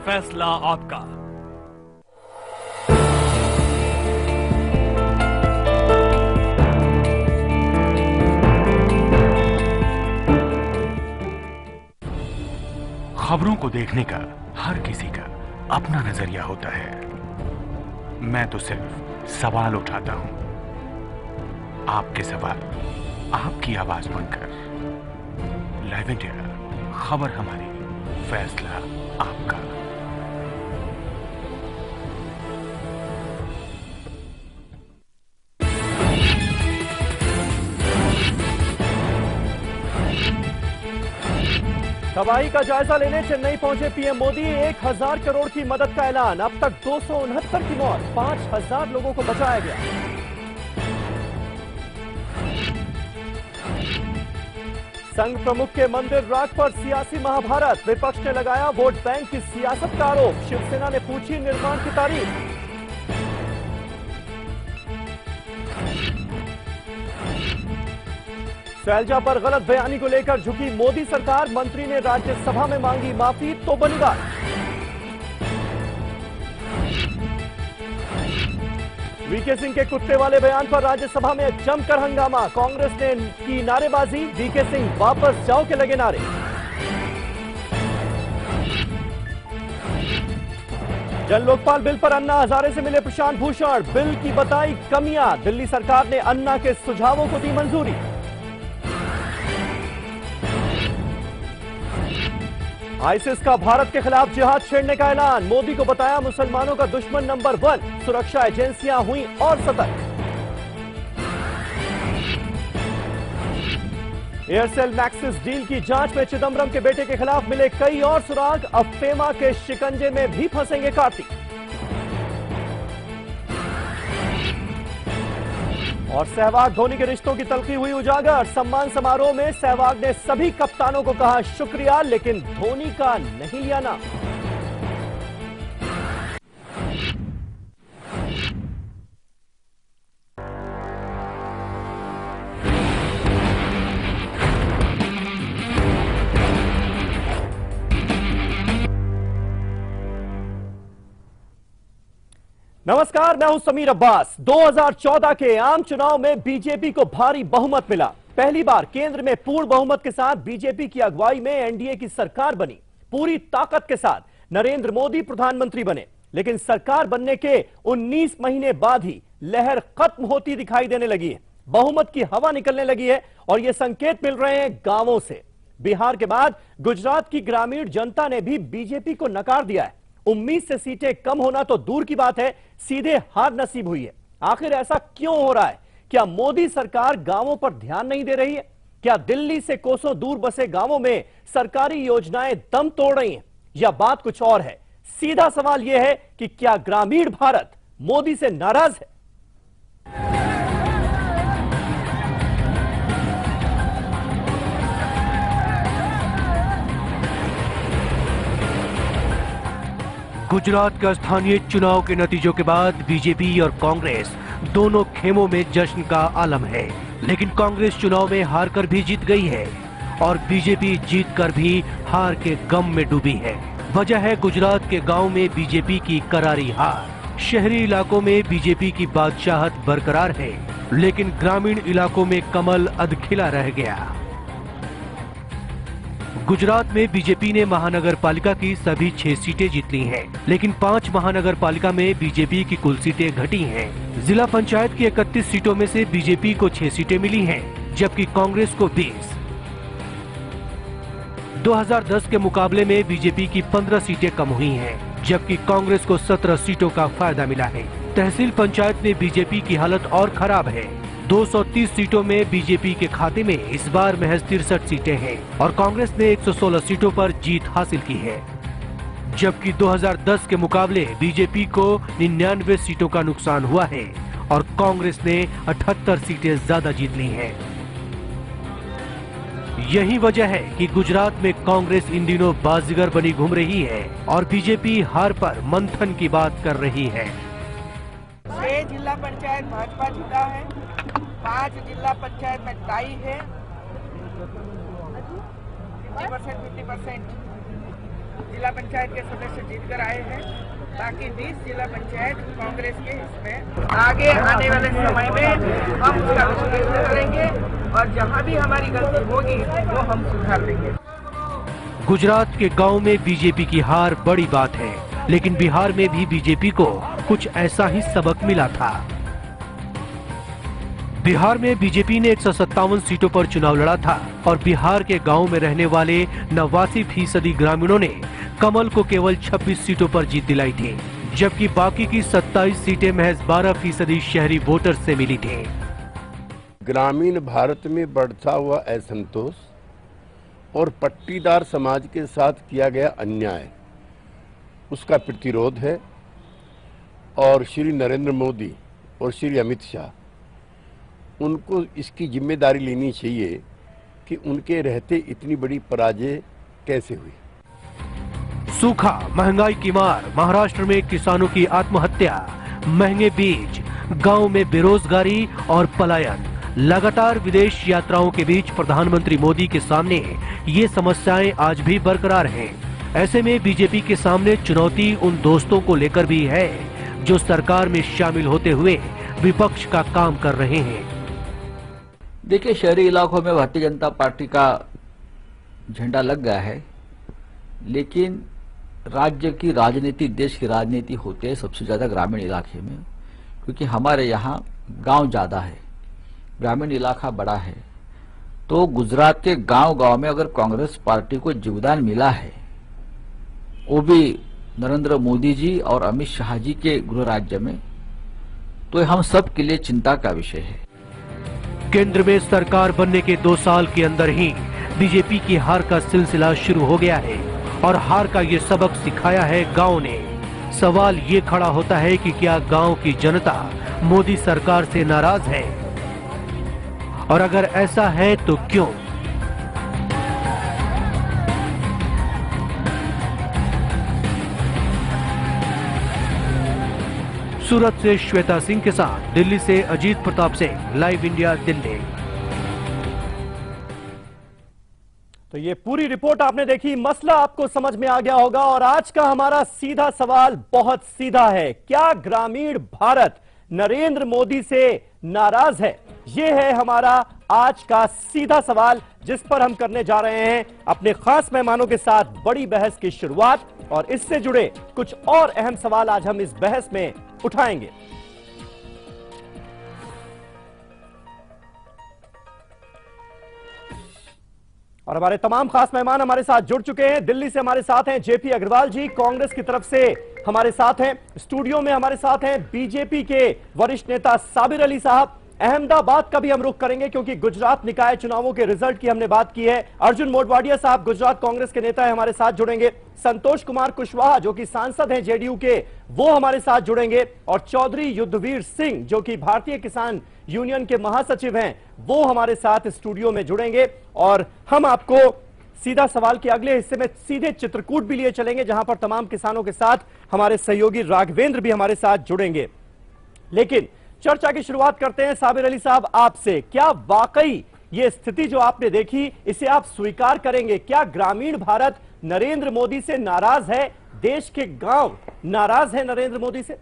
फैसला आपका। खबरों को देखने का हर किसी का अपना नजरिया होता है। मैं तो सिर्फ सवाल उठाता हूं। आपके सवाल आपकी आवाज बनकर लाइव इंडिया, खबर हमारी, फैसला आपका। तबाही का जायजा लेने चेन्नई पहुंचे पीएम मोदी। 1000 करोड़ की मदद का ऐलान। अब तक 269 की मौत, 5000 लोगों को बचाया गया। संघ प्रमुख के मंदिर राग पर सियासी महाभारत। विपक्ष ने लगाया वोट बैंक की सियासत का आरोप। शिवसेना ने पूछी निर्माण की तारीख। शैलजा पर गलत बयानी को लेकर झुकी मोदी सरकार। मंत्री ने राज्यसभा में मांगी माफी तो बनी बात। वीके सिंह के कुत्ते वाले बयान पर राज्यसभा में जमकर हंगामा। कांग्रेस ने की नारेबाजी। वीके सिंह वापस जाओ के लगे नारे। जन लोकपाल बिल पर अन्ना हजारे से मिले प्रशांत भूषण। बिल की बताई कमियां। दिल्ली सरकार ने अन्ना के सुझावों को दी मंजूरी। आईसिस का भारत के खिलाफ जिहाद छेड़ने का ऐलान। मोदी को बताया मुसलमानों का दुश्मन नंबर 1। सुरक्षा एजेंसियां हुई और सतर्क। एयरसेल मैक्सिस डील की जांच में चिदंबरम के बेटे के खिलाफ मिले कई और सुराग। अब फेमा के शिकंजे में भी फंसेंगे कार्तिक। और सहवाग धोनी के रिश्तों की तल्खी हुई उजागर। सम्मान समारोह में सहवाग ने सभी कप्तानों को कहा शुक्रिया, लेकिन धोनी का नहीं लिया नाम। नमस्कार, मैं हूं समीर अब्बास। 2014 के आम चुनाव में बीजेपी को भारी बहुमत मिला। पहली बार केंद्र में पूर्ण बहुमत के साथ बीजेपी की अगुवाई में एनडीए की सरकार बनी। पूरी ताकत के साथ नरेंद्र मोदी प्रधानमंत्री बने। लेकिन सरकार बनने के 19 महीने बाद ही लहर खत्म होती दिखाई देने लगी है। बहुमत की हवा निकलने लगी है और यह संकेत मिल रहे हैं गांवों से। बिहार के बाद गुजरात की ग्रामीण जनता ने भी बीजेपी को नकार दिया है। उम्मीद से सीटें कम होना तो दूर की बात है, सीधे हार नसीब हुई है। आखिर ऐसा क्यों हो रहा है? क्या मोदी सरकार गांवों पर ध्यान नहीं दे रही है? क्या दिल्ली से कोसों दूर बसे गांवों में सरकारी योजनाएं दम तोड़ रही हैं? या बात कुछ और है? सीधा सवाल यह है कि क्या ग्रामीण भारत मोदी से नाराज है? गुजरात का स्थानीय चुनाव के नतीजों के बाद बीजेपी और कांग्रेस दोनों खेमों में जश्न का आलम है। लेकिन कांग्रेस चुनाव में हारकर भी जीत गई है और बीजेपी जीतकर भी हार के गम में डूबी है। वजह है गुजरात के गांव में बीजेपी की करारी हार। शहरी इलाकों में बीजेपी की बादशाहत बरकरार है, लेकिन ग्रामीण इलाकों में कमल अधखिला रह गया। गुजरात में बीजेपी ने महानगर पालिका की सभी 6 सीटें जीत ली हैं, लेकिन 5 महानगर पालिका में बीजेपी की कुल सीटें घटी हैं। जिला पंचायत की 31 सीटों में से बीजेपी को 6 सीटें मिली हैं, जबकि कांग्रेस को 20। 2010 के मुकाबले में बीजेपी की 15 सीटें कम हुई हैं, जबकि कांग्रेस को 17 सीटों का फायदा मिला है। तहसील पंचायत में बीजेपी की हालत और खराब है। 230 सीटों में बीजेपी के खाते में इस बार महज 63 सीटें हैं और कांग्रेस ने 116 सीटों पर जीत हासिल की है, जबकि 2010 के मुकाबले बीजेपी को 99 सीटों का नुकसान हुआ है और कांग्रेस ने 78 सीटें ज्यादा जीत ली हैं। यही वजह है कि गुजरात में कांग्रेस इन दिनों बाजीगर बनी घूम रही है और बीजेपी हार पर मंथन की बात कर रही है। 6 जिला पंचायत भाजपा जीता है, 5 जिला पंचायत में टाई है, 50%। जिला पंचायत के सदस्य जीत कर आए हैं। बाकी 20 जिला पंचायत कांग्रेस के हिस्से। आगे आने वाले समय में हम उसका विश्लेषण करेंगे और जहां भी हमारी गलती होगी वो हम सुधार देंगे। गुजरात के गांव में बीजेपी की हार बड़ी बात है, लेकिन बिहार में भी बीजेपी को कुछ ऐसा ही सबक मिला था। बिहार में बीजेपी ने 157 सीटों पर चुनाव लड़ा था और बिहार के गांव में रहने वाले 89% ग्रामीणों ने कमल को केवल 26 सीटों पर जीत दिलाई थी, जबकि बाकी की 27 सीटें महज 12% शहरी वोटर से मिली थी। ग्रामीण भारत में बढ़ता हुआ असंतोष और पट्टीदार समाज के साथ किया गया अन्याय, उसका प्रतिरोध है और श्री नरेंद्र मोदी और श्री अमित शाह उनको इसकी जिम्मेदारी लेनी चाहिए कि उनके रहते इतनी बड़ी पराजय कैसे हुई। सूखा, महंगाई की मार, महाराष्ट्र में किसानों की आत्महत्या, महंगे बीज, गांव में बेरोजगारी और पलायन, लगातार विदेश यात्राओं के बीच प्रधानमंत्री मोदी के सामने ये समस्याएं आज भी बरकरार हैं। ऐसे में बीजेपी के सामने चुनौती उन दोस्तों को लेकर भी है जो सरकार में शामिल होते हुए विपक्ष का काम कर रहे हैं। देखिए, शहरी इलाकों में भारतीय जनता पार्टी का झंडा लग गया है, लेकिन राज्य की राजनीति, देश की राजनीति होती है सबसे ज्यादा ग्रामीण इलाके में, क्योंकि हमारे यहाँ गांव ज्यादा है, ग्रामीण इलाका बड़ा है। तो गुजरात के गांव-गांव में अगर कांग्रेस पार्टी को योगदान मिला है, वो भी नरेंद्र मोदी जी और अमित शाह जी के गृह राज्य में, तो हम सब के लिए चिंता का विषय है। केंद्र में सरकार बनने के 2 साल के अंदर ही बीजेपी की हार का सिलसिला शुरू हो गया है और हार का ये सबक सिखाया है गांव ने। सवाल ये खड़ा होता है कि क्या गांव की जनता मोदी सरकार से नाराज है, और अगर ऐसा है तो क्यों? सूरत से श्वेता सिंह के साथ दिल्ली से अजीत प्रताप सिंह, लाइव इंडिया दिल्ली। तो ये पूरी रिपोर्ट आपने देखी, मसला आपको समझ में आ गया होगा और आज का हमारा सीधा सवाल बहुत सीधा है। क्या ग्रामीण भारत नरेंद्र मोदी से नाराज है? ये है हमारा आज का सीधा सवाल, जिस पर हम करने जा रहे हैं अपने खास मेहमानों के साथ बड़ी बहस की शुरुआत, और इससे जुड़े कुछ और अहम सवाल आज हम इस बहस में उठाएंगे। और हमारे तमाम खास मेहमान हमारे साथ जुड़ चुके हैं। दिल्ली से हमारे साथ हैं जेपी अग्रवाल जी, कांग्रेस की तरफ से हमारे साथ हैं। स्टूडियो में हमारे साथ हैं बीजेपी के वरिष्ठ नेता साबिर अली साहब। अहमदाबाद का भी हम रुख करेंगे क्योंकि गुजरात निकाय चुनावों के रिजल्ट की हमने बात की है। अर्जुन मोढवाडिया साहब गुजरात कांग्रेस के नेता है, हमारे साथ जुड़ेंगे। संतोष कुमार कुशवाहा जो कि सांसद हैं जेडीयू के, वो हमारे साथ जुड़ेंगे। और चौधरी युद्धवीर सिंह जो कि भारतीय किसान यूनियन के महासचिव हैं, वो हमारे साथ स्टूडियो में जुड़ेंगे। और हम आपको सीधा सवाल के अगले हिस्से में सीधे चित्रकूट भी लिए चलेंगे, जहां पर तमाम किसानों के साथ हमारे सहयोगी राघवेंद्र भी हमारे साथ जुड़ेंगे। लेकिन चर्चा की शुरुआत करते हैं साबिर अली साहब आपसे। क्या वाकई ये स्थिति जो आपने देखी, इसे आप स्वीकार करेंगे? क्या ग्रामीण भारत नरेंद्र मोदी से नाराज है? देश के गांव नाराज है नरेंद्र मोदी से?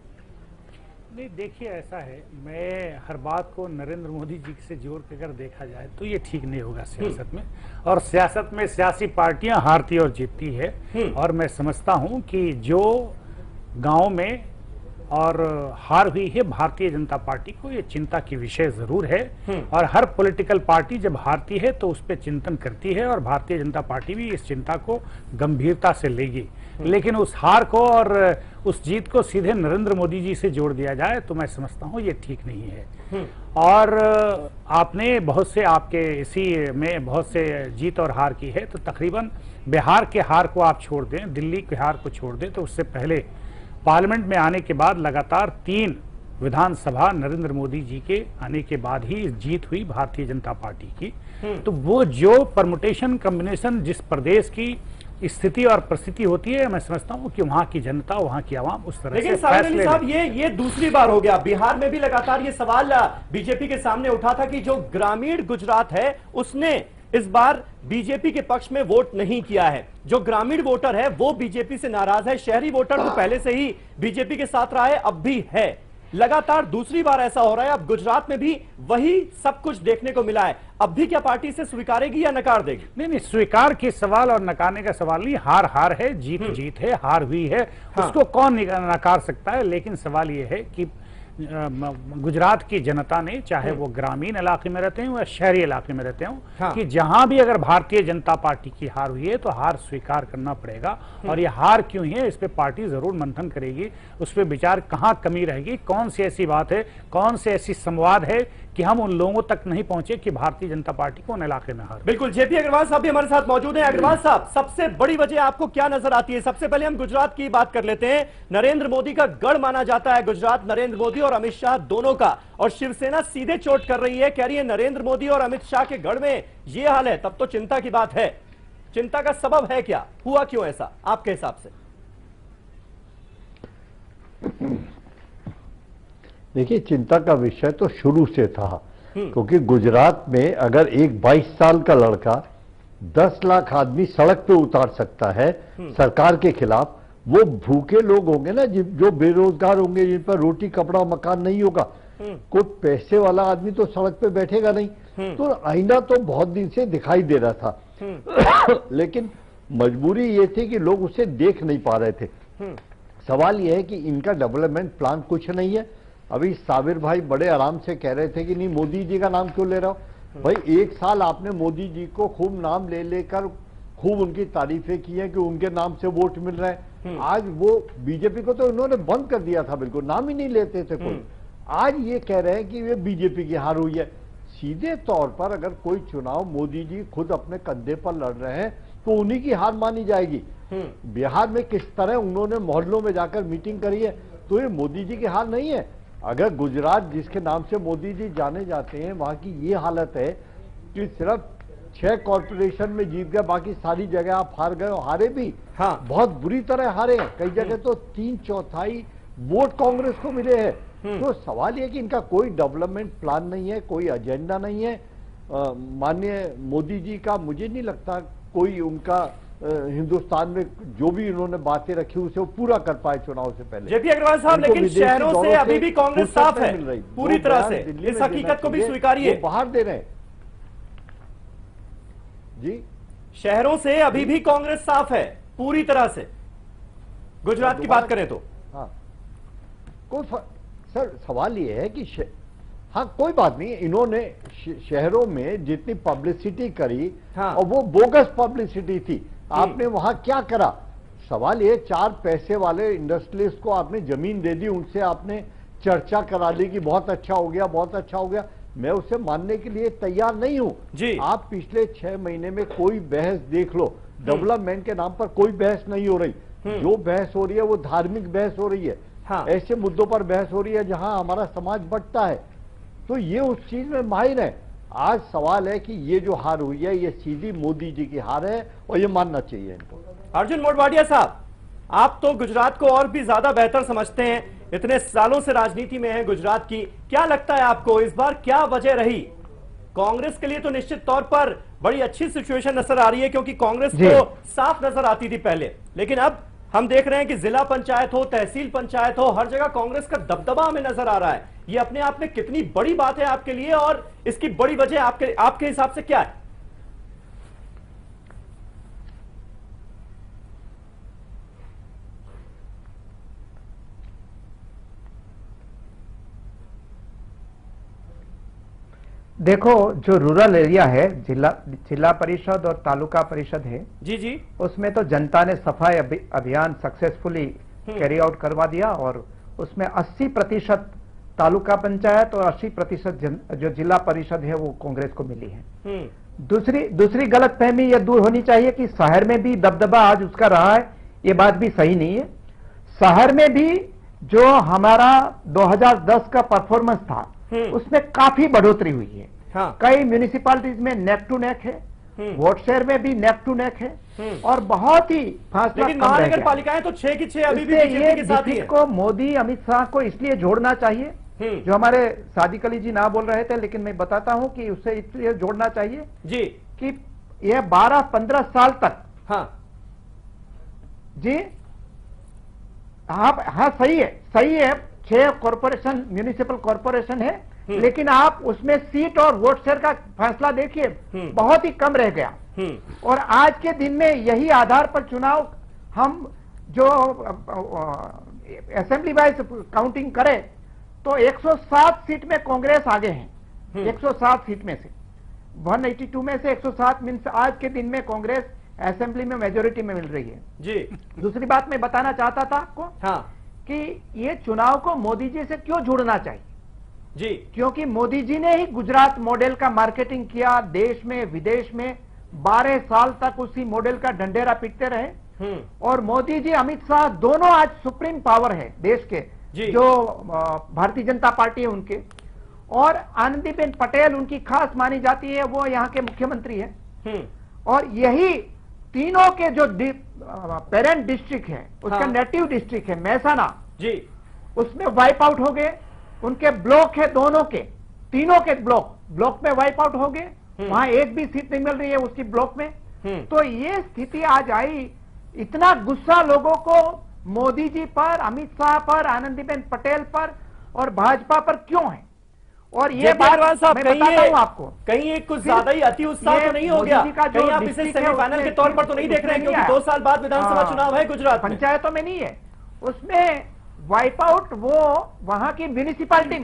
नहीं, देखिए ऐसा है, मैं हर बात को नरेंद्र मोदी जी से जोड़ के अगर देखा जाए तो ये ठीक नहीं होगा सियासत में। और सियासत में सियासी पार्टियां हारती और जीतती है। और मैं समझता हूं कि जो गांव में और हार हुई है भारतीय जनता पार्टी को, ये चिंता की विषय जरूर है। और हर पॉलिटिकल पार्टी जब हारती है तो उस पर चिंतन करती है, और भारतीय जनता पार्टी भी इस चिंता को गंभीरता से लेगी। लेकिन उस हार को और उस जीत को सीधे नरेंद्र मोदी जी से जोड़ दिया जाए तो मैं समझता हूं ये ठीक नहीं है। और आपने बहुत से, आपके इसी में बहुत से जीत और हार की है, तो तकरीबन बिहार के हार को आप छोड़ दें, दिल्ली के हार को छोड़ दें, तो उससे पहले पार्लियामेंट में आने के बाद लगातार 3 विधानसभा नरेंद्र मोदी जी के आने के बाद ही जीत हुई भारतीय जनता पार्टी की। तो वो जो परमुटेशन कॉम्बिनेशन जिस प्रदेश की स्थिति और परिस्थिति होती है, मैं समझता हूं कि वहां की जनता, वहां की आवाम उस तरह लेकिन से साबिर अली फैसले साहब ये दूसरी बार हो गया। बिहार में भी लगातार ये सवाल बीजेपी के सामने उठा था कि जो ग्रामीण गुजरात है उसने इस बार बीजेपी के पक्ष में वोट नहीं किया है। जो ग्रामीण वोटर है वो बीजेपी से नाराज है, शहरी वोटर तो पहले से ही बीजेपी के साथ रहा है, अब भी है। लगातार दूसरी बार ऐसा हो रहा है। अब गुजरात में भी वही सब कुछ देखने को मिला है। अब भी क्या पार्टी इसे स्वीकारेगी या नकार देगी? नहीं, स्वीकार के सवाल और नकारने का सवाल नहीं। हार हार है, जीत जीत है, हार हुई है, उसको कौन नकार सकता है। लेकिन सवाल यह है कि गुजरात की जनता ने, चाहे वो ग्रामीण इलाके में रहते हो या शहरी इलाके में रहते हो, कि जहां भी अगर भारतीय जनता पार्टी की हार हुई है तो हार स्वीकार करना पड़ेगा। और ये हार क्यों है, इस पे पार्टी जरूर मंथन करेगी, उस पे विचार कहां कमी रहेगी, कौन सी ऐसी बात है, कौन सी ऐसी संवाद है कि हम उन लोगों तक नहीं पहुंचे कि भारतीय जनता पार्टी को उन इलाके में हार। बिल्कुल, जेपी अग्रवाल साहब भी हमारे साथ मौजूद हैं। अग्रवाल साहब, सबसे बड़ी वजह आपको क्या नजर आती है? सबसे पहले हम गुजरात की बात कर लेते हैं। नरेंद्र मोदी का गढ़ माना जाता है गुजरात, नरेंद्र मोदी और अमित शाह दोनों का, और शिवसेना सीधे चोट कर रही है, कह रही है नरेंद्र मोदी और अमित शाह के गढ़ में ये हाल है, तब तो चिंता की बात है। चिंता का सबब है क्या, हुआ क्यों ऐसा आपके हिसाब से? देखिए, चिंता का विषय तो शुरू से था, क्योंकि गुजरात में अगर एक 22 साल का लड़का 10 लाख आदमी सड़क पे उतार सकता है सरकार के खिलाफ, वो भूखे लोग होंगे ना, जो बेरोजगार होंगे, जिन पर रोटी कपड़ा मकान नहीं होगा, कोई पैसे वाला आदमी तो सड़क पे बैठेगा नहीं। तो आईना तो बहुत दिन से दिखाई दे रहा था लेकिन मजबूरी ये थी कि लोग उसे देख नहीं पा रहे थे। सवाल यह है कि इनका डेवलपमेंट प्लान कुछ नहीं है। अभी साबिर भाई बड़े आराम से कह रहे थे कि नहीं, मोदी जी का नाम क्यों ले रहा हो भाई? 1 साल आपने मोदी जी को खूब नाम ले लेकर खूब उनकी तारीफें की हैं कि उनके नाम से वोट मिल रहे हैं। आज वो बीजेपी को तो इन्होंने बंद कर दिया था, बिल्कुल नाम ही नहीं लेते थे कोई। आज ये कह रहे हैं कि ये बीजेपी की हार हुई है। सीधे तौर पर अगर कोई चुनाव मोदी जी खुद अपने कंधे पर लड़ रहे हैं तो उन्हीं की हार मानी जाएगी। बिहार में किस तरह उन्होंने मोहल्लों में जाकर मीटिंग करी है, तो ये मोदी जी की हार नहीं है। अगर गुजरात जिसके नाम से मोदी जी जाने जाते हैं, वहां की ये हालत है कि सिर्फ 6 कॉर्पोरेशन में जीत गए, बाकी सारी जगह आप हार गए, हारे भी बहुत बुरी तरह हारे हैं। कई जगह तो 3/4 वोट कांग्रेस को मिले हैं। तो सवाल यह कि इनका कोई डेवलपमेंट प्लान नहीं है, कोई एजेंडा नहीं है। माननीय मोदी जी का मुझे नहीं लगता कोई उनका हिंदुस्तान में जो भी उन्होंने बातें रखी उसे वो पूरा कर पाए चुनाव से पहले। जेपी अग्रवाल साहब, लेकिन शहरों से अभी भी कांग्रेस साफ है पूरी तरह से, इस हकीकत को भी स्वीकारिए। बाहर दे रहे हैं जी, शहरों से अभी भी कांग्रेस साफ है पूरी तरह से, गुजरात की बात करें तो। हाँ, सर सवाल ये है कि हाँ कोई बात नहीं, इन्होंने शहरों में जितनी पब्लिसिटी करी और वो बोगस पब्लिसिटी थी, आपने वहां क्या करा? सवाल ये 4 पैसे वाले इंडस्ट्रियलिस्ट को आपने जमीन दे दी, उनसे आपने चर्चा करा ली कि बहुत अच्छा हो गया, बहुत अच्छा हो गया। मैं उसे मानने के लिए तैयार नहीं हूं। आप पिछले 6 महीने में कोई बहस देख लो, डेवलपमेंट के नाम पर कोई बहस नहीं हो रही। जो बहस हो रही है वो धार्मिक बहस हो रही है। ऐसे मुद्दों पर बहस हो रही है जहां हमारा समाज बंटता है, तो ये उस चीज में माहिर है। आज सवाल है कि ये जो हार हुई है ये सीधी मोदी जी की हार है और ये मानना चाहिए इनको। अर्जुन मोढवाडिया साहब, आप तो गुजरात को और भी ज्यादा बेहतर समझते हैं, इतने सालों से राजनीति में हैं गुजरात की, क्या लगता है आपको इस बार क्या वजह रही? कांग्रेस के लिए तो निश्चित तौर पर बड़ी अच्छी सिचुएशन नजर आ रही है, क्योंकि कांग्रेस तो साफ नजर आती थी पहले, लेकिन अब हम देख रहे हैं कि जिला पंचायत हो, तहसील पंचायत हो, हर जगह कांग्रेस का दबदबा हमें नजर आ रहा है। ये अपने आप में कितनी बड़ी बात है आपके लिए, और इसकी बड़ी वजह आपके हिसाब से क्या है? देखो, जो रूरल एरिया है, जिला परिषद और तालुका परिषद है जी, उसमें तो जनता ने सफाई अभियान सक्सेसफुली कैरी आउट करवा दिया, और उसमें 80% तालुका पंचायत और 80% जो जिला परिषद है वो कांग्रेस को मिली है। दूसरी गलतफहमी यह दूर होनी चाहिए कि शहर में भी दबदबा आज उसका रहा है, ये बात भी सही नहीं है। शहर में भी जो हमारा 2010 का परफॉर्मेंस था उसमें काफी बढ़ोतरी हुई है। कई म्यूनिसिपैलिटीज में नेक टू नेक है, वोट शेयर में भी नेक टू नेक है, और बहुत ही फासला। लेकिन महानगर पालिकाएं तो 6 की 6 अभी भी बीजेपी के साथ ही है। को मोदी अमित शाह को इसलिए जोड़ना चाहिए, जो हमारे सादिक अली जी ना बोल रहे थे, लेकिन मैं बताता हूं कि उसे इसलिए जोड़ना चाहिए जी कि ये 12-15 साल तक, हाँ जी हाँ सही है 6 कॉरपोरेशन म्यूनिसिपल कॉरपोरेशन है, लेकिन आप उसमें सीट और वोट शेयर का फैसला देखिए, बहुत ही कम रह गया। और आज के दिन में यही आधार पर चुनाव हम जो असेंबली वाइज काउंटिंग करें तो 107 सीट में कांग्रेस आगे है। 107 सीट में से 182 में से 107 मीन्स आज के दिन में कांग्रेस असेंबली में मेजोरिटी में मिल रही है जी। दूसरी बात मैं बताना चाहता था आपको, हाँ कि ये चुनाव को मोदी जी से क्यों जोड़ना चाहिए जी, क्योंकि मोदी जी ने ही गुजरात मॉडल का मार्केटिंग किया, देश में विदेश में 12 साल तक उसी मॉडल का डंडेरा पीटते रहे। और मोदी जी अमित शाह दोनों आज सुप्रीम पावर है देश के, जो भारतीय जनता पार्टी है उनके, और आनंदीबेन पटेल उनकी खास मानी जाती है, वो यहाँ के मुख्यमंत्री है। और यही तीनों के जो पेरेंट डिस्ट्रिक्ट है, उसका नेटिव डिस्ट्रिक्ट है महसाना जी, उसमें वाइप आउट हो गए। उनके ब्लॉक है दोनों के, तीनों के ब्लॉक में वाइप आउट हो गए, वहां एक भी सीट नहीं मिल रही है उसकी ब्लॉक में। तो ये स्थिति आज आई, इतना गुस्सा लोगों को मोदी जी पर, अमित शाह पर, आनंदीबेन पटेल पर और भाजपा पर क्यों है। और ये बात साहब मैं बताता हूं आपको, कहीं एक कुछ ज्यादा ही अति उत्साह तो नहीं हो गया, कहीं आप इसे सेमीफाइनल के तौर पर तो नहीं देख रहे हैं, क्योंकि 2 साल बाद विधानसभा चुनाव है गुजरात में। पंचायतों में नहीं है, उसमें वाइप आउट वो वहां की म्यूनिसिपालिटी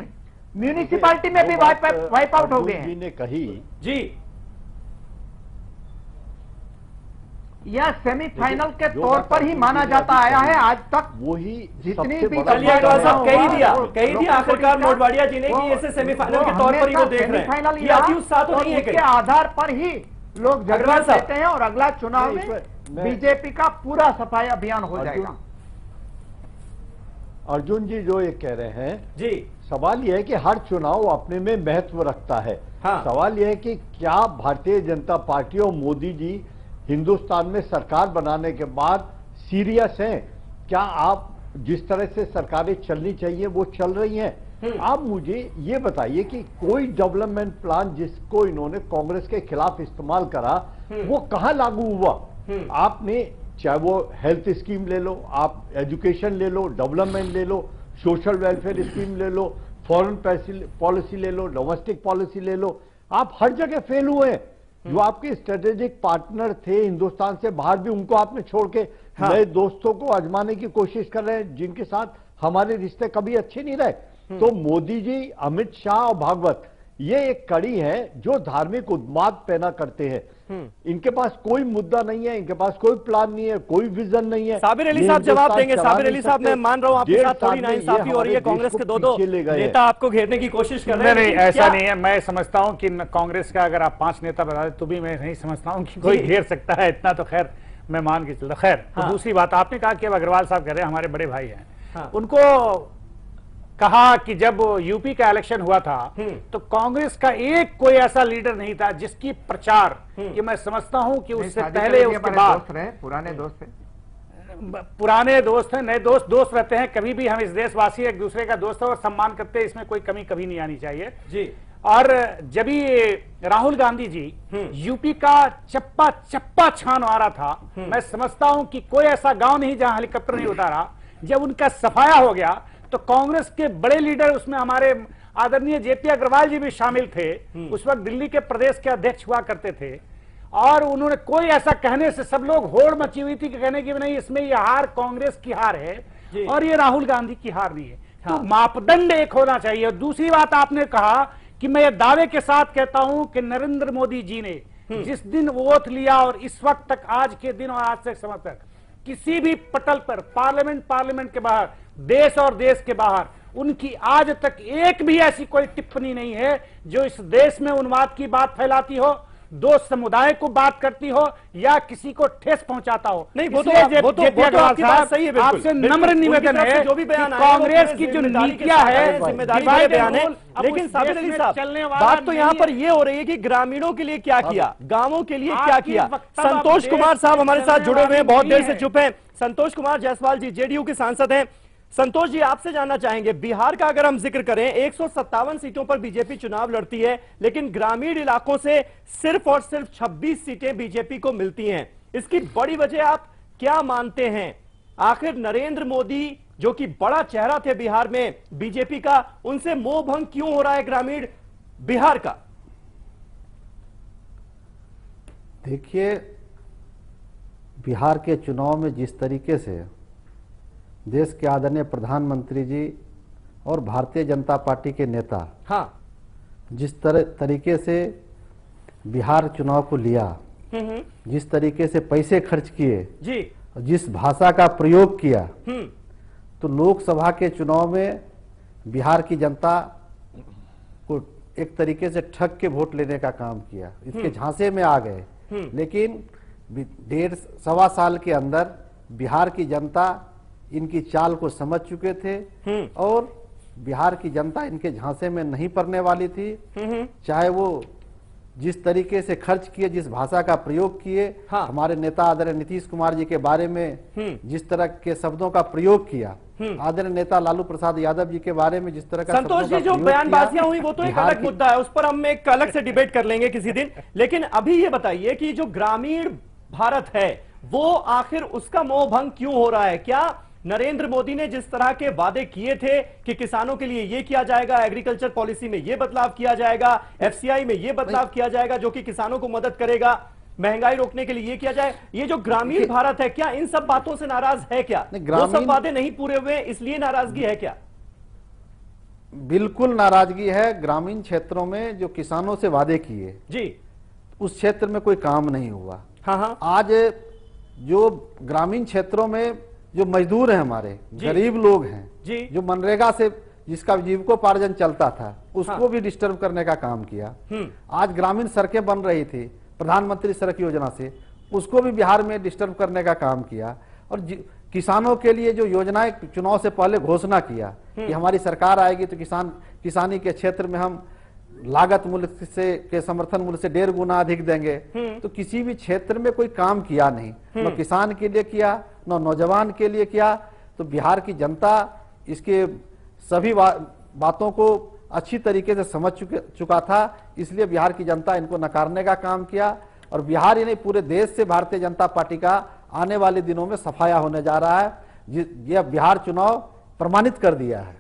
में भी वाइप आउट हो गए हैं। जी ने कही जी, यह सेमीफाइनल के तौर पर ही माना जाता आया है आज तक। वही जितनी भी कही दिया आखिरकार मोडवाडिया जी ने कि इसे सेमीफाइनल के तौर पर ही वो देख रहे हैं, ये अति उत्साह तो नहीं है, उसके आधार पर ही लोग झगड़ा देते हैं और अगला चुनाव में बीजेपी का पूरा सफाई अभियान हो जाएगा। अर्जुन जी जो ये कह रहे हैं जी, सवाल यह है कि हर चुनाव अपने में महत्व रखता है। हाँ। सवाल यह है कि क्या भारतीय जनता पार्टी और मोदी जी हिंदुस्तान में सरकार बनाने के बाद सीरियस हैं? क्या आप जिस तरह से सरकारें चलनी चाहिए वो चल रही हैं? आप मुझे ये बताइए कि कोई डेवलपमेंट प्लान जिसको इन्होंने कांग्रेस के खिलाफ इस्तेमाल करा वो कहां लागू हुआ? आपने चाहे वो हेल्थ स्कीम ले लो, आप एजुकेशन ले लो, डेवलपमेंट ले लो, सोशल वेलफेयर स्कीम ले लो, फॉरेन पॉलिसी ले लो, डोमेस्टिक पॉलिसी ले लो, आप हर जगह फेल हुए हैं। जो आपके स्ट्रेटेजिक पार्टनर थे हिंदुस्तान से बाहर भी, उनको आपने छोड़ के नए दोस्तों को आजमाने की कोशिश कर रहे हैं जिनके साथ हमारे रिश्ते कभी अच्छे नहीं रहे। तो मोदी जी, अमित शाह और भागवत ये एक कड़ी है जो धार्मिक उन्माद पैदा करते हैं। इनके पास कोई मुद्दा नहीं है, इनके पास कोई प्लान नहीं है, कोई विजन नहीं है। साबिर अली साहब जवाब देंगे। साबिर अली साहब, मैं मान रहा हूं आपके साथ थोड़ी नाइंसाफी हो रही है, कांग्रेस के दो नेता आपको घेरने की कोशिश कर रहे हैं। नहीं, ऐसा नहीं है। मैं समझता हूं कि कांग्रेस का अगर आप 5 नेता बता दें तो भी मैं नहीं समझता हूं कि कोई घेर सकता है, इतना तो खैर मैं मान के चलता। खैर, तो दूसरी बात आपने कहा कि अब अग्रवाल साहब कह रहे हैं हमारे बड़े भाई हैं, उनको कहा कि जब यूपी का इलेक्शन हुआ था तो कांग्रेस का एक कोई ऐसा लीडर नहीं था जिसकी प्रचार, ये मैं समझता हूं कि उससे पहले उसके बाद पुराने दोस्त हैं, नए दोस्त रहते हैं। कभी भी हम इस देशवासी एक दूसरे का दोस्त है और सम्मान करते हैं, इसमें कोई कमी कभी नहीं आनी चाहिए जी। और जब ये राहुल गांधी जी यूपी का चप्पा छान आ रहा था, मैं समझता हूं कि कोई ऐसा गांव नहीं जहां हेलीकॉप्टर नहीं उतारा। जब उनका सफाया हो गया तो कांग्रेस के बड़े लीडर, उसमें हमारे आदरणीय जेपी अग्रवाल जी भी शामिल थे, उस वक्त दिल्ली के प्रदेश के अध्यक्ष हुआ करते थे, और उन्होंने कोई ऐसा कहने से सब लोग होड़ मची हुई थी कि कहने की नहीं, इसमें यह हार कांग्रेस की हार है और ये राहुल गांधी की हार नहीं है। तो मापदंड एक होना चाहिए। और दूसरी बात आपने कहा कि मैं ये दावे के साथ कहता हूं कि नरेंद्र मोदी जी ने जिस दिन वोट लिया और इस वक्त तक, आज के दिन और आज से समय तक किसी भी पटल पर, पार्लियामेंट के बाहर, देश और देश के बाहर, उनकी आज तक एक भी ऐसी कोई टिप्पणी नहीं है जो इस देश में उन्माद की बात फैलाती हो, दो समुदाय को बात करती हो या किसी को ठेस पहुंचाता हो। नहीं, वो तो आपकी बात सही है। आपसे नम्र निवेदन है जो भी बयान कांग्रेस की जो नीतियां है, जिम्मेदारी वाले बयान है। लेकिन साबिर अली साहब, बात तो यहाँ पर ये हो रही है कि ग्रामीणों के लिए क्या किया, गांवों के लिए क्या किया। संतोष कुमार साहब हमारे साथ जुड़े हुए हैं, बहुत देर से चुप हैं। संतोष कुमार जायसवाल जी जेडीयू के सांसद हैं। संतोष जी, आपसे जानना चाहेंगे, बिहार का अगर हम जिक्र करें 157 सीटों पर बीजेपी चुनाव लड़ती है, लेकिन ग्रामीण इलाकों से सिर्फ और सिर्फ 26 सीटें बीजेपी को मिलती हैं। इसकी बड़ी वजह आप क्या मानते हैं? आखिर नरेंद्र मोदी जो कि बड़ा चेहरा थे बिहार में बीजेपी का, उनसे मोह भंग क्यों हो रहा है ग्रामीण बिहार का? देखिए, बिहार के चुनाव में जिस तरीके से देश के आदरणीय प्रधानमंत्री जी और भारतीय जनता पार्टी के नेता जिस तरीके से बिहार चुनाव को लिया, जिस तरीके से पैसे खर्च किए जी, जिस भाषा का प्रयोग किया, तो लोकसभा के चुनाव में बिहार की जनता को एक तरीके से ठग के वोट लेने का काम किया, इसके झांसे में आ गए। लेकिन 1.5-1.25 साल के अंदर बिहार की जनता इनकी चाल को समझ चुके थे और बिहार की जनता इनके झांसे में नहीं पड़ने वाली थी। चाहे वो जिस तरीके से खर्च किए, जिस भाषा का प्रयोग किए, हमारे नेता आदरणीय नीतीश कुमार जी के बारे में जिस तरह के शब्दों का प्रयोग किया, आदरणीय नेता लालू प्रसाद यादव जी के बारे में जिस तरह का संतोष जी जो बयानबाजियां हुई वो तो एक अलग मुद्दा है, उस पर हम एक अलग से डिबेट कर लेंगे किसी दिन। लेकिन अभी ये बताइए कि जो ग्रामीण भारत है वो आखिर उसका मोह भंग क्यों हो रहा है? क्या नरेंद्र मोदी ने जिस तरह के वादे किए थे कि किसानों के लिए ये किया जाएगा, एग्रीकल्चर पॉलिसी में ये बदलाव किया जाएगा, एफसीआई में ये बदलाव किया जाएगा जो कि किसानों को मदद करेगा, महंगाई रोकने के लिए ये किया जाए, ये जो ग्रामीण भारत है क्या इन सब बातों से नाराज है? क्या वो सब वादे नहीं पूरे हुए इसलिए नाराजगी है क्या? बिल्कुल नाराजगी है। ग्रामीण क्षेत्रों में जो किसानों से वादे किए जी, उस क्षेत्र में कोई काम नहीं हुआ। हाँ। आज जो ग्रामीण क्षेत्रों में जो मजदूर हैं, हमारे गरीब लोग हैं जी, जो मनरेगा से जिसका जीविकोपार्जन चलता था उसको भी डिस्टर्ब करने का काम किया। आज ग्रामीण सड़कें बन रही थी प्रधानमंत्री सड़क योजना से, उसको भी बिहार में डिस्टर्ब करने का काम किया। और किसानों के लिए जो योजनाएं चुनाव से पहले घोषणा किया कि हमारी सरकार आएगी तो किसानी के क्षेत्र में हम लागत मूल्य से के समर्थन मूल्य से 1.5 गुना अधिक देंगे, तो किसी भी क्षेत्र में कोई काम किया नहीं, न किसान के लिए किया न नौजवान के लिए किया। तो बिहार की जनता इसके सभी बातों को अच्छी तरीके से समझ चुका था, इसलिए बिहार की जनता इनको नकारने का काम किया। और बिहार ही नहीं पूरे देश से भारतीय जनता पार्टी का आने वाले दिनों में सफाया होने जा रहा है। यह बिहार चुनाव प्रमाणित कर दिया है।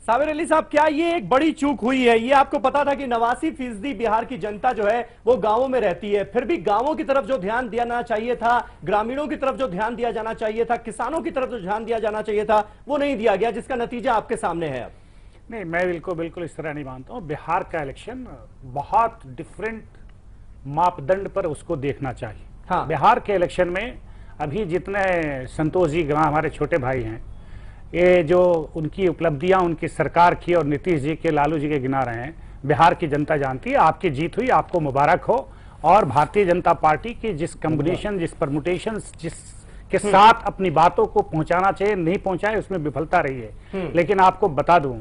साबिर अली साहब, क्या ये एक बड़ी चूक हुई है? ये आपको पता था कि 89% बिहार की जनता जो है वो गांवों में रहती है, फिर भी गांवों की तरफ जो ध्यान देना चाहिए था, ग्रामीणों की तरफ जो ध्यान दिया जाना चाहिए था, किसानों की तरफ जो ध्यान दिया जाना चाहिए था, वो नहीं दिया गया, जिसका नतीजा आपके सामने है। अब नहीं, मैं बिल्कुल इस तरह नहीं मानता हूँ। बिहार का इलेक्शन बहुत डिफरेंट मापदंड पर उसको देखना चाहिए। बिहार के इलेक्शन में अभी जितने संतोष जी हमारे छोटे भाई हैं, ये जो उनकी उपलब्धियां उनकी सरकार की और नीतीश जी के, लालू जी के गिना रहे हैं, बिहार की जनता जानती है। आपकी जीत हुई, आपको मुबारक हो। और भारतीय जनता पार्टी की जिस कॉम्बिनेशन, जिस परमुटेशन, जिसके साथ अपनी बातों को पहुंचाना चाहिए नहीं पहुंचाए, उसमें विफलता रही है। लेकिन आपको बता दूं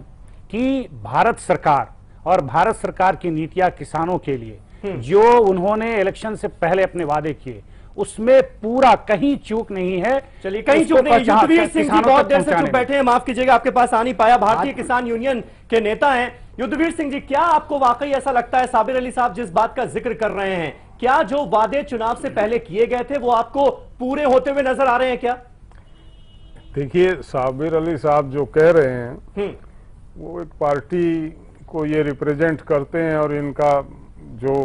कि भारत सरकार और भारत सरकार की नीतियां किसानों के लिए जो उन्होंने इलेक्शन से पहले अपने वादे किए, उसमें पूरा कहीं चूक नहीं है। चलिए, कहीं चूक नहीं। युद्धवीर सिंह जी बहुत देर से चुप बैठे हैं, माफ कीजिएगा, आपके पास आ नहीं पाया। भारतीय किसान यूनियन के नेता हैं युद्धवीर सिंह जी, क्या आपको वाकई ऐसा लगता है साबिर अली साहब जिस बात का जिक्र कर रहे हैं, क्या जो वादे चुनाव से पहले किए गए थे वो आपको पूरे होते हुए नजर आ रहे हैं क्या? देखिए, साबिर अली साहब जो कह रहे हैं वो एक पार्टी को ये रिप्रेजेंट करते हैं और इनका जो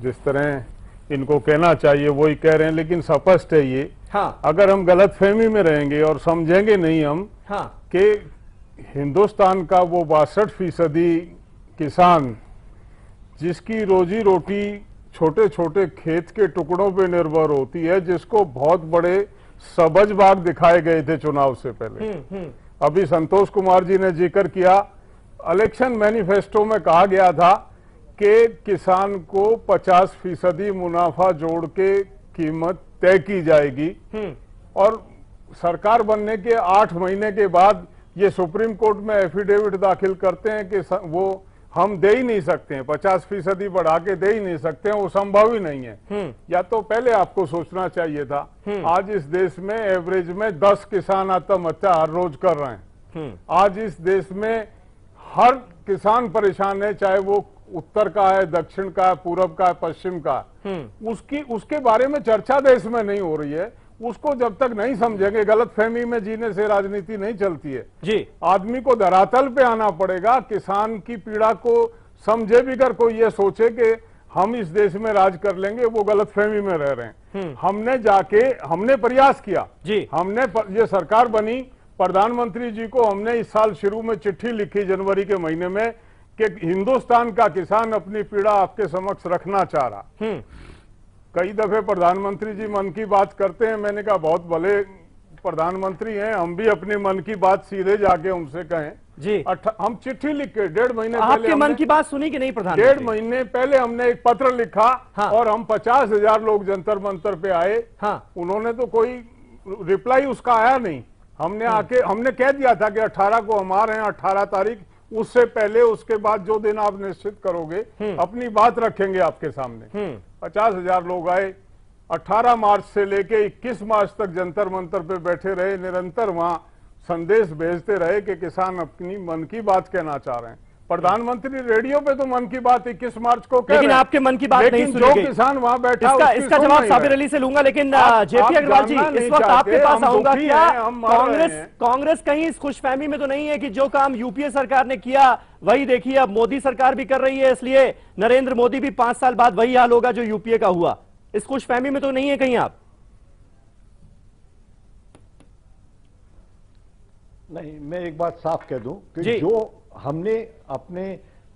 जिस तरह इनको कहना चाहिए वही कह रहे हैं। लेकिन स्पष्ट है ये, अगर हम गलतफहमी में रहेंगे और समझेंगे नहीं हम कि हिंदुस्तान का वो 62% किसान जिसकी रोजी रोटी छोटे छोटे खेत के टुकड़ों पे निर्भर होती है, जिसको बहुत बड़े सबज बाग दिखाए गए थे चुनाव से पहले। अभी संतोष कुमार जी ने जिक्र किया, इलेक्शन मैनिफेस्टो में कहा गया था कि किसान को 50% मुनाफा जोड़ के कीमत तय की जाएगी। और सरकार बनने के 8 महीने के बाद ये सुप्रीम कोर्ट में एफिडेविट दाखिल करते हैं कि वो हम दे ही नहीं सकते हैं, 50% बढ़ा के दे ही नहीं सकते हैं, वो संभव ही नहीं है। या तो पहले आपको सोचना चाहिए था। आज इस देश में एवरेज में 10 किसान आत्महत्या हर रोज कर रहे हैं। आज इस देश में हर किसान परेशान है, चाहे वो उत्तर का है, दक्षिण का है, पूरब का है, पश्चिम का। उसके बारे में चर्चा देश में नहीं हो रही है। उसको जब तक नहीं समझेंगे, गलतफहमी में जीने से राजनीति नहीं चलती है जी। आदमी को धरातल पे आना पड़ेगा, किसान की पीड़ा को समझे भी कर कोई ये सोचे कि हम इस देश में राज कर लेंगे, वो गलतफहमी में रह रहे हैं। हमने प्रयास किया जी। हमने ये सरकार बनी, प्रधानमंत्री जी को हमने इस साल शुरू में चिट्ठी लिखी जनवरी के महीने में कि हिंदुस्तान का किसान अपनी पीड़ा आपके समक्ष रखना चाह रहा। कई दफे प्रधानमंत्री जी मन की बात करते हैं, मैंने कहा बहुत भले प्रधानमंत्री हैं, हम भी अपनी मन की बात सीधे जाके उनसे कहें जी। हम चिट्ठी लिख के 1.5 महीने पहले आपके मन की बात सुनी कि नहीं प्रधानमंत्री? 1.5 महीने पहले हमने एक पत्र लिखा। हाँ। और हम 50,000 लोग जंतर मंतर पे आए। हाँ। उन्होंने तो कोई रिप्लाई उसका आया नहीं। हमने कह दिया था कि 18 को हम आ रहे हैं, 18 तारीख, उससे पहले उसके बाद जो दिन आप निश्चित करोगे अपनी बात रखेंगे आपके सामने। 50,000 लोग आए। 18 मार्च से लेके 21 मार्च तक जंतर मंतर पे बैठे रहे, निरंतर वहां संदेश भेजते रहे कि किसान अपनी मन की बात कहना चाह रहे हैं। प्रधानमंत्री रेडियो पे तो मन की बात 21 मार्च को कह रहे हैं, लेकिन आपके मन की बात नहीं सुनी जो गई। किसान वहां बैठा इसका जवाब साबिर अली से लूंगा, लेकिन जेपी अग्रवाल जी इस वक्त आपके पास आऊंगा। क्या कांग्रेस कहीं इस खुशफहमी में तो नहीं है कि जो काम यूपीए सरकार ने किया वही देखिए अब मोदी सरकार भी कर रही है, इसलिए नरेंद्र मोदी भी 5 साल बाद वही हाल होगा जो यूपीए का हुआ? इस खुशफहमी में तो नहीं है कहीं आप? नहीं, मैं एक बात साफ कह दूं कि जो हमने अपने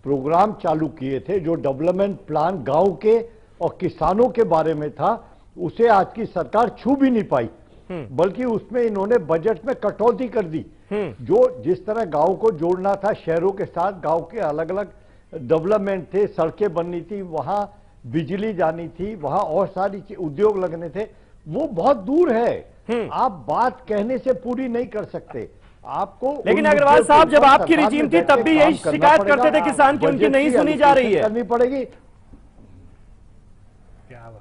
प्रोग्राम चालू किए थे, जो डेवलपमेंट प्लान गांव के और किसानों के बारे में था, उसे आज की सरकार छू भी नहीं पाई, बल्कि उसमें इन्होंने बजट में कटौती कर दी। जो जिस तरह गांव को जोड़ना था शहरों के साथ, गांव के अलग अलग डेवलपमेंट थे, सड़कें बननी थी, वहां बिजली जानी थी, वहां और सारी उद्योग लगने थे, वो बहुत दूर है। आप बात कहने से पूरी नहीं कर सकते आपको। लेकिन अग्रवाल साहब, जब आपकी रिजीम थी तब भी यही शिकायत करते थे किसान की उनकी नहीं सुनी जा रही है। करनी पड़ेगी। क्या बात।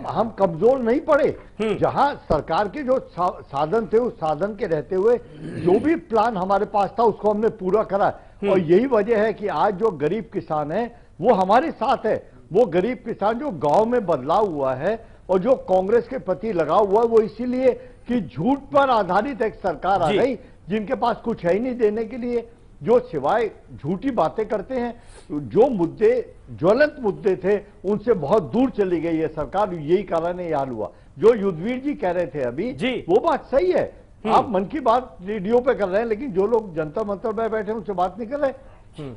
हम कमजोर नहीं पड़े। जहां सरकार के जो साधन थे उस साधन के रहते हुए जो भी प्लान हमारे पास था उसको हमने पूरा करा। और यही वजह है कि आज जो गरीब किसान है वो हमारे साथ है। वो गरीब किसान जो गांव में बदलाव हुआ है और जो कांग्रेस के प्रति लगाव हुआ है, वो इसीलिए कि झूठ पर आधारित एक सरकार आ गई जिनके पास कुछ है ही नहीं देने के लिए, जो सिवाय झूठी बातें करते हैं। जो मुद्दे ज्वलंत मुद्दे थे उनसे बहुत दूर चली गई है सरकार, यही कारण है हाल हुआ। जो युद्धवीर जी कह रहे थे अभी वो बात सही है। आप मन की बात रेडियो पे कर रहे हैं, लेकिन जो लोग जनता मंतर में बैठे हैं उनसे बात नहीं कर रहे।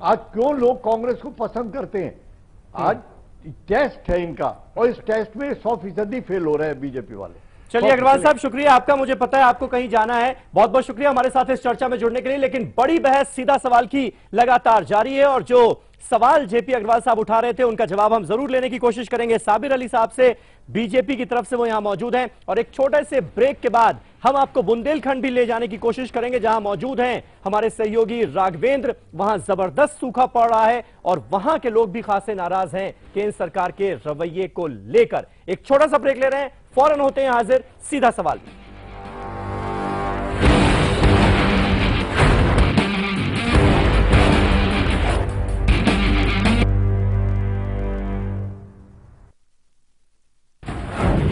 आज क्यों लोग कांग्रेस को पसंद करते हैं? आज टेस्ट है इनका और इस टेस्ट में 100% फेल हो रहे हैं बीजेपी वाले। चलिए अग्रवाल साहब, शुक्रिया आपका। मुझे पता है आपको कहीं जाना है, बहुत बहुत शुक्रिया हमारे साथ इस चर्चा में जुड़ने के लिए। लेकिन बड़ी बहस सीधा सवाल की लगातार जारी है और जो सवाल जेपी अग्रवाल साहब उठा रहे थे उनका जवाब हम जरूर लेने की कोशिश करेंगे साबिर अली साहब से, बीजेपी की तरफ से वो यहां मौजूद हैं। और एक छोटे से ब्रेक के बाद हम आपको बुंदेलखंड भी ले जाने की कोशिश करेंगे जहां मौजूद हैं हमारे सहयोगी राघवेंद्र। वहां जबरदस्त सूखा पड़ रहा है और वहां के लोग भी खासे नाराज हैं केंद्र सरकार के रवैये को लेकर। एक छोटा सा ब्रेक ले रहे हैं, फौरन होते हैं हाजिर सीधा सवाल।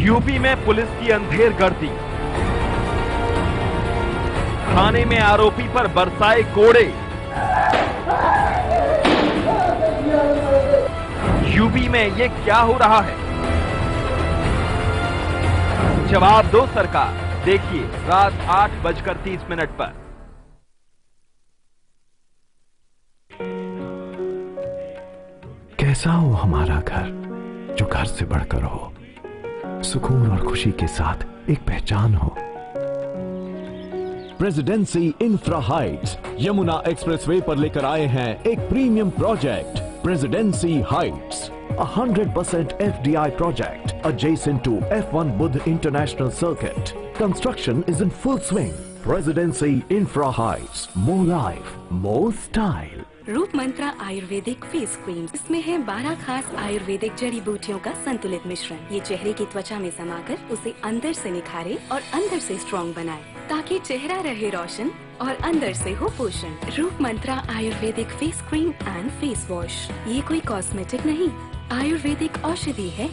यूपी में पुलिस की अंधेर गर्दी, थाने में आरोपी पर बरसाए कोड़े। यूपी में ये क्या हो रहा है? जवाब दो सरकार। देखिए रात 8:30 पर। कैसा हो हमारा घर जो घर से बढ़कर हो, सुकून और खुशी के साथ एक पहचान हो। Presidency infra Heights Yamuna expressway पर लेकर आए हैं एक premium project, presidency Heights, 100% FDI project adjacent to F1 Buddh International Circuit. Construction is in full swing. Presidency Infra Heights. More life, more style. रूप मंत्रा आयुर्वेदिक फेस क्रीम, इसमें है 12 खास आयुर्वेदिक जड़ी बूटियों का संतुलित मिश्रण। ये चेहरे की त्वचा में समाकर उसे अंदर से निखारे और अंदर से स्ट्रॉन्ग बनाए। ताकि चेहरा रहे रोशन और अंदर से हो पोषण। Roop Mantra Ayurvedic face cream and face wash, ये कोई कॉस्मेटिक नहीं, आयुर्वेदिक औषधि है।